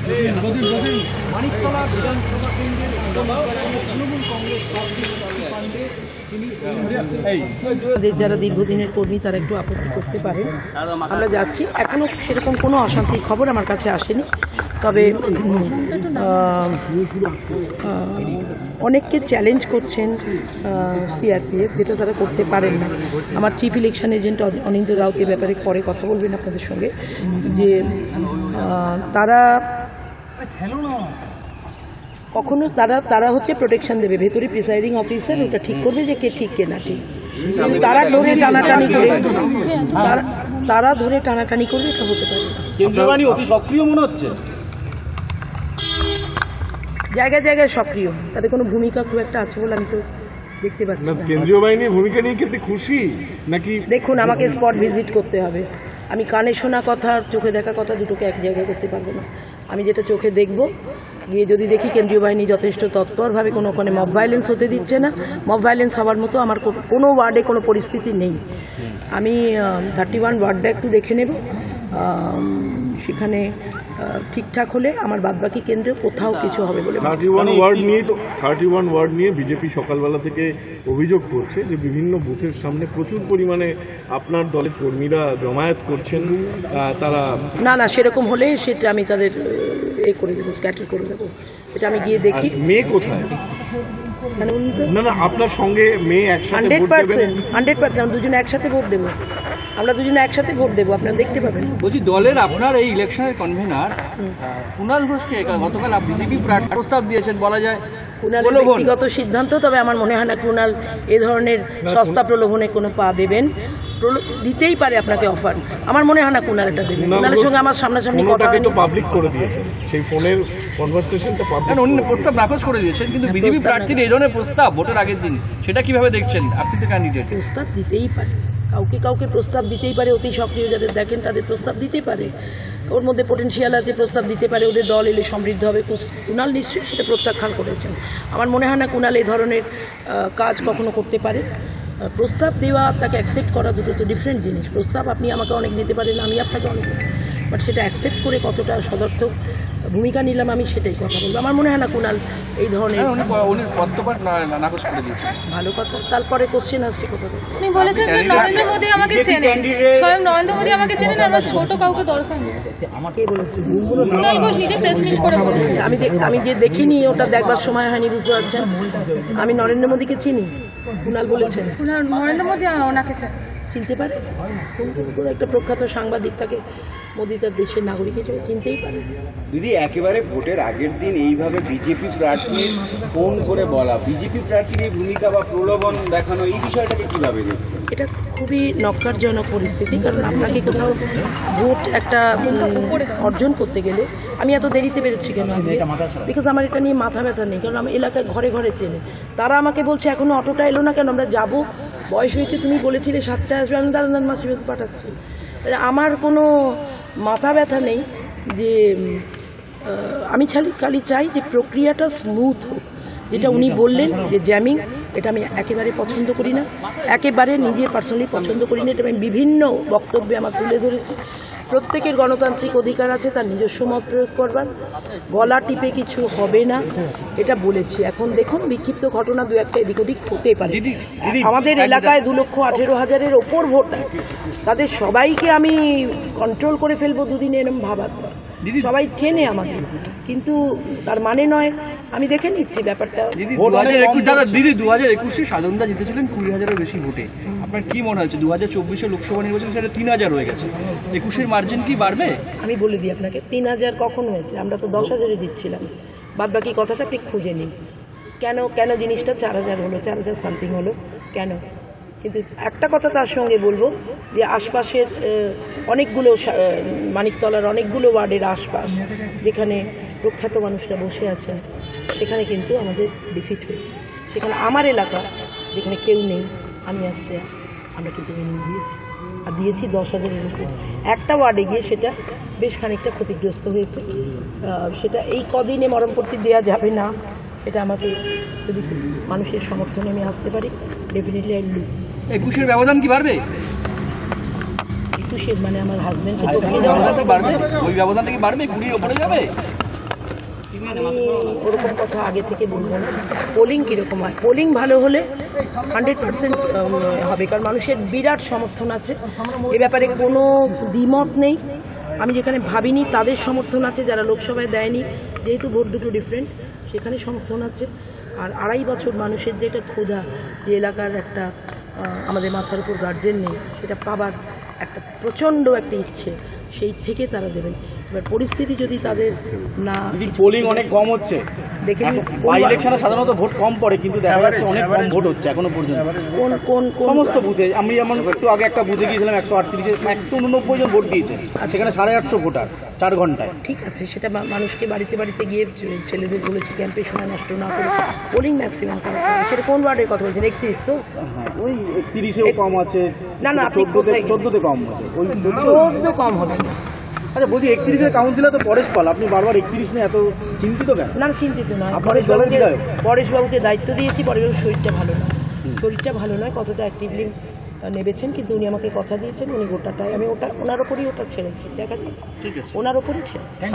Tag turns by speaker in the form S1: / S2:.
S1: মানিকতলা বিধানসভা কেন্দ্রের তৃণমূল কংগ্রেস যারা দীর্ঘদিনের কর্মী তারা একটু আপত্তি করতে পারেন, আমরা যাচ্ছি। এখনো সেরকম কোনো অশান্তির খবর আমার কাছে আসেনি, তবে অনেককে চ্যালেঞ্জ করছেন সিআরপিএফ, যেটা তারা করতে পারেন না। আমার চিফ ইলেকশন এজেন্ট অনিন্দ রাউতের ব্যাপারে পরে কথা বলবেন আপনাদের সঙ্গে, যে তারা কখনো তারা হচ্ছে প্রোটেকশন দেবে, ভেতরে প্রিসাইডিং অফিসার ওটা ঠিক করবে যে কে ঠিক কে না ঠিক। তারা ধরে টানাটানি করে তারা ধরে টানাটানি করবে, এটা হতে পারে।
S2: কেন্দ্রীয় বাহিনী অতি সক্রিয় মনে হচ্ছে,
S1: জায়গায় জায়গায় সক্রিয়, তাদের কোনো ভূমিকা খুব একটা আছে বলে আমি তো দেখতে পাচ্ছি না।
S3: কেন্দ্রীয় বাহিনীর ভূমিকা নিয়ে কি আপনি খুশি নাকি?
S1: দেখুন, আমাকে স্পট ভিজিট করতে হবে। আমি কানে শোনা কথা আর চোখে দেখা কথা দুটোকে এক জায়গায় করতে পারবো না। আমি যেটা চোখে দেখব, গিয়ে যদি দেখি কেন্দ্রীয় বাহিনী যথেষ্ট তৎপরভাবে ওখানে মব ভায়োলেন্স হতে দিচ্ছে না, মব ভায়োলেন্স হওয়ার মতো আমার কোনো ওয়ার্ডে কোনো পরিস্থিতি নেই। আমি 31 ওয়ার্ডটা একটু দেখে নেব, সেখানে ঠিকঠাক হলে আমার বাদবাকি কেন্দ্রে কোথাও কিছু হবে বলে।
S3: 31 ওয়ার্ড নিয়ে বিজেপি সকালবেলা থেকে অভিযোগ করছে যে বিভিন্ন বুথের সামনে প্রচুর পরিমাণে আপনার দলের কর্মীরা জমায়েত করছেন। তারা
S1: না সেরকম হলে সেটা আমি তাদের করে দেবো, স্ক্যাটার করে দেবো। এটা আমি গিয়ে দেখি।
S3: মেয়ে কোথায়? না আপনার সঙ্গে মেয়ে একসাথে
S1: 100% দুজনে একসাথে ভোট দেবো, আমরা দুজনে একসাথে ভোট দেবো, আপনারা দেখতে পাবেন।
S2: বলছি, দলের আপনার এই ইলেকশনের কনভেনার কুণাল ঘোষকে গতকাল বিজেপি প্রস্তাব দিয়েছেন, বলা যায়
S1: কুণাল ব্যক্তিগত সিদ্ধান্ত, তবে আমার মনে হয় না কুণাল এ ধরনের সস্তা প্রলোভনে কোনো পা দেবেন। দিতেই পারে আপনাকে অফার, আমার মনে হয় না কুণাল এটা দেবেন। কুণালের সঙ্গে আমার সামনাসামনি কথা
S3: হয়নি, পাবলিক করে দিয়েছেন সেই ফোনের কনভারসেশনটা, পাবলিক
S2: অন্য প্রস্তাব নাকচ করে দিয়েছেন। কিন্তু বিজেপি প্রার্থীর এই ধরনের প্রস্তাব ভোটের আগের দিন, সেটা কিভাবে দেখছেন আপনি? তো ক্যান্ডিডেট,
S1: প্রস্তাব দিতেই পারে, কাউকে প্রস্তাব দিতেই পারে। অতি সক্রিয় যাদের দেখেন তাদের প্রস্তাব দিতে পারে, ওর মধ্যে পোটেনশিয়াল আছে, প্রস্তাব দিতে পারে। ওদের দল এলে সমৃদ্ধ হবে। কুণাল নিশ্চয়ই সেটা প্রত্যাখ্যান করেছেন। আমার মনে হয় না কুণাল এই ধরনের কাজ কখনো করতে পারে। প্রস্তাব দেওয়া, তাকে অ্যাকসেপ্ট করা, দুটো তো ডিফারেন্ট জিনিস। প্রস্তাব আপনি আমাকে অনেক দিতে পারেন, আমি আপনাকে অনেক দিতে পারি, বাট সেটা অ্যাকসেপ্ট করে কতটা সদর্থক ভূমিকা নিলাম আমি সেটাই কথা বলবো। আমার মনে হয় না কুণাল এই ধরনের ভালো কথা। তারপরে কোশ্চেন আসছে কোথা থেকে?
S4: উনি বলেছেন যে নরেন্দ্র মোদী আমাকে চেনেন, স্বয়ং নরেন্দ্র মোদী আমাকে চেনেন, আমার ছোট কাউকে দরকার নেই।
S1: আমাকে বলেছে
S4: কুণাল ঘোষ নিজে প্রেস মিট করে বলেছে।
S1: আমি যে দেখিনি, ওটা দেখবার সময় হয়নি, বুঝতে পারছেন। আমি নরেন্দ্র মোদীকে চিনি, কুণাল বলেছেন
S4: নরেন্দ্র মোদী ওনাকে
S1: চিনতে পারে। কোনো একটা প্রখ্যাত সাংবাদিক, তাকে মোদী তার দেশের নাগরিক হিসেবে চিনতেই পারে।
S5: দিদি, একেবারে ভোটের আগের দিন এইভাবে বিজেপি প্রার্থী ফোন করে বলা, বিজেপি প্রার্থীর এই ভূমিকা বা প্রলোভন দেখানো, এই বিষয়টাকে কিভাবে দেখছেন?
S1: এটা খুবই নক্কারজনক পরিস্থিতি, কারণ আপনাকে কোথাও ভোট একটা অর্জন করতে গেলে, আমি এত দেরিতে বেরোচ্ছি কেন আজকে, বিকজ আমার এটা নিয়ে মাথা ব্যথা নেই, কারণ আমার এলাকায় ঘরে ঘরে চেনে। তারা আমাকে বলছে এখনো অটোটা এলো না কেন, আমরা যাবো, বয়স হয়েছে, তুমি বলেছিলে 7টায় আসবে, আমি দাঁড়ান মাসে পাঠাচ্ছি। আমার কোনো মাথা ব্যথা নেই যে আমি খালি চাই যে প্রক্রিয়াটা স্মুথ হোক। যেটা উনি বললেন যে জ্যামিং, এটা আমি একেবারে পছন্দ করি না, একেবারে নিজে পার্সোনালি পছন্দ করি না। এটা আমি বিভিন্ন বক্তব্যে আমার তুলে ধরেছি। প্রত্যেকের গণতান্ত্রিক অধিকার আছে তার নিজস্ব মত প্রয়োগ করবার, গলা টিপে কিছু হবে না, এটা বলেছি। এখন দেখুন, বিক্ষিপ্ত ঘটনা দু একটা এদিক ওদিক হতে পারে। আমাদের এলাকায় 2,18,000-এর ওপর ভোট, তাদের সবাইকে আমি কন্ট্রোল করে ফেলবো দুদিনে, এরকম ভাবার পর। সবাই চেনে আমাকে, কিন্তু তার মানে নয়, আমি দেখে নিচ্ছি ব্যাপারটা।
S2: দিদি 2021 সাধারণতা জিতেছিলেন 20,000-এর বেশি ভোটে। আপনার কি মনে হচ্ছে 2024 লোকসভা নির্বাচন সেটা 3,000 হয়ে গেছে, 21-এর মার্জিন কি বাড়বে?
S1: আমি বলে দিই আপনাকে, 3,000 কখন হয়েছে? আমরা তো 10,000-এ জিতছিলাম। বাদ বাকি কথাটা ঠিক খুঁজে নিই, কেন জিনিসটা 4,000 হলো, 4,000 সামথিং হলো কেন। কিন্তু একটা কথা তার সঙ্গে বলবো, যে আশপাশের অনেকগুলো, মানিকতলার অনেকগুলো ওয়ার্ডের আশপাশ যেখানে প্রখ্যাত মানুষরা বসে আছেন, সেখানে কিন্তু আমাদের ডিফিট হয়েছে। সেখানে আমার এলাকা যেখানে কেউ নেই, আমি আসলে আমরা কিন্তু উইনিং দিয়েছি, আর দিয়েছি 10,000-এর উপর। একটা ওয়ার্ডে গিয়ে সেটা বেশ খানিকটা ক্ষতিগ্রস্ত হয়েছে। সেটা এই কদিনে মরমপট্টি দেওয়া যাবে না, এটা আমাকে যদি মানুষের সমর্থনে আমি আসতে পারি, ডেফিনেটলি আই লুক।
S2: 21-এর ব্যবধান কি বাড়বে?
S1: 21-এর মানে আমার হাজবেন্ড,
S2: ওই ব্যবধানটা কি বাড়বে? 20-এর উপরে যাবে?
S1: আমি ওরকম কথা আগে থেকে বলবো না। পোলিং কীরকম হয়, পোলিং ভালো হলে 100% হবে, কারণ মানুষের বিরাট সমর্থন আছে এ ব্যাপারে, কোনো দ্বিমত নেই। আমি যেখানে ভাবিনি তাদের সমর্থন আছে, যারা লোকসভায় দেয়নি, যেহেতু ভোট দুটো ডিফারেন্ট, সেখানে সমর্থন আছে। আর 2.5 বছর মানুষের যে একটা ক্ষুধা, যে এলাকার একটা আমাদের মাথার উপর গার্জেন নেই, সেটা পাবার একটা প্রচণ্ড একটা ইচ্ছে, সেই থেকে তারা দেবেন। এবার পরিস্থিতি যদি তাদের না
S6: পোলিং অনেক কম হচ্ছে,
S1: দেখে নিই,
S6: বাই ইলেকশনে সাধারণত ভোট কম পড়ে, কিন্তু দেখা যাচ্ছে অনেক কম ভোট হচ্ছে এখনো পর্যন্ত
S1: কোন কোন কোন
S6: সমস্ত বুথে। আমি যেমন একটু আগে একটা বুথে গিয়েছিলাম, 189 জন ভোট দিয়েছে, সেখানে 850 ভোটার 4 ঘন্টায়।
S1: ঠিক আছে, সেটা মানুষকে বাড়িতে বাড়িতে গিয়ে ছেলেদের বলেছি ক্যাম্পের সময় নষ্ট না করে পোলিং ম্যাক্সিমাম করা। সেটা কোন ওয়ার্ডের কথা বলছেন? 31 তো?
S6: হ্যাঁ, ওই 30-এও কম আছে,
S1: না না, আপনি কোথায়?
S6: 14তে কম আছে, ওই
S1: 14 কম হবে না।
S6: আচ্ছা বলছি 31-এর কাউন্সিলর তো পরেশ পাল, আপনি বারবার 31 নিয়ে এত চিন্তিত কেন?
S1: না চিন্তিত নয়,
S6: আপনাদের দলের বিধায়ক?
S1: পরেশবাবুকে দায়িত্ব দিয়েছি, পরেশবাবুর শরীরটা ভালো নয়, শরীরটা ভালো নয়, কতটা অ্যাক্টিভলি নেবেছেন, কিন্তু উনি আমাকে কথা দিয়েছেন, উনি গোটাটাই আমি ওনার ওপরই ছেড়েছি, দেখা যাক, ওনার ওপরই ছেড়েছি।